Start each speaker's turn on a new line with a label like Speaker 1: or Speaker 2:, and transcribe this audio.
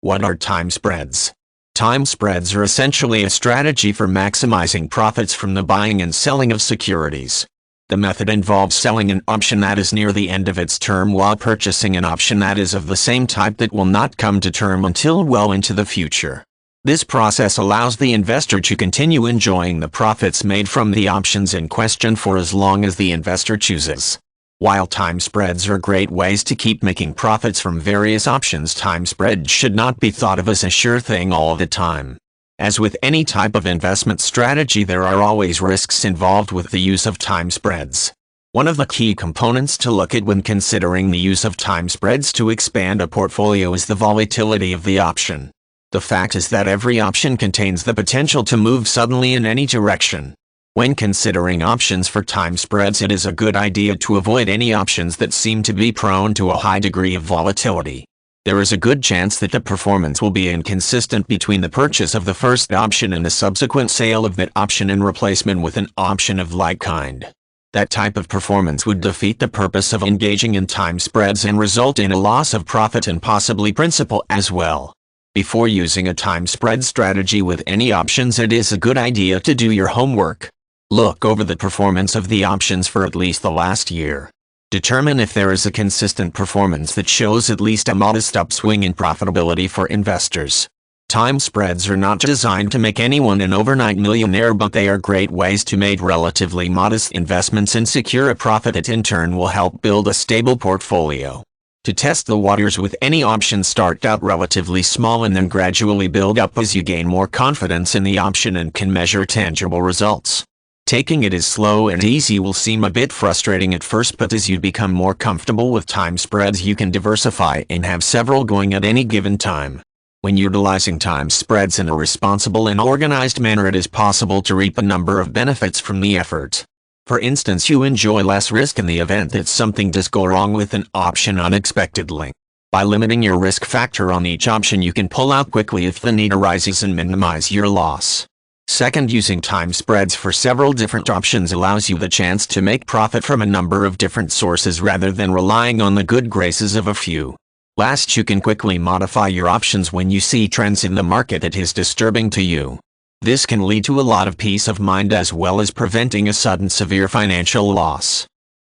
Speaker 1: What are time spreads? Time spreads are essentially a strategy for maximizing profits from the buying and selling of securities. The method involves selling an option that is near the end of its term while purchasing an option that is of the same type that will not come to term until well into the future. This process allows the investor to continue enjoying the profits made from the options in question for as long as the investor chooses. While time spreads are great ways to keep making profits from various options, time spreads should not be thought of as a sure thing all the time. As with any type of investment strategy, there are always risks involved with the use of time spreads. One of the key components to look at when considering the use of time spreads to expand a portfolio is the volatility of the option. The fact is that every option contains the potential to move suddenly in any direction. When considering options for time spreads, it is a good idea to avoid any options that seem to be prone to a high degree of volatility. There is a good chance that the performance will be inconsistent between the purchase of the first option and the subsequent sale of that option in replacement with an option of like kind. That type of performance would defeat the purpose of engaging in time spreads and result in a loss of profit and possibly principal as well. Before using a time spread strategy with any options, it is a good idea to do your homework. Look over the performance of the options for at least the last year. Determine if there is a consistent performance that shows at least a modest upswing in profitability for investors. Time spreads are not designed to make anyone an overnight millionaire, but they are great ways to make relatively modest investments and secure a profit that in turn will help build a stable portfolio. To test the waters with any option, start out relatively small and then gradually build up as you gain more confidence in the option and can measure tangible results. Taking it as slow and easy will seem a bit frustrating at first, but as you become more comfortable with time spreads, you can diversify and have several going at any given time. When utilizing time spreads in a responsible and organized manner, it is possible to reap a number of benefits from the effort. For instance, you enjoy less risk in the event that something does go wrong with an option unexpectedly. By limiting your risk factor on each option, you can pull out quickly if the need arises and minimize your loss. Second, using time spreads for several different options allows you the chance to make profit from a number of different sources rather than relying on the good graces of a few. Last, you can quickly modify your options when you see trends in the market that is disturbing to you. This can lead to a lot of peace of mind as well as preventing a sudden severe financial loss.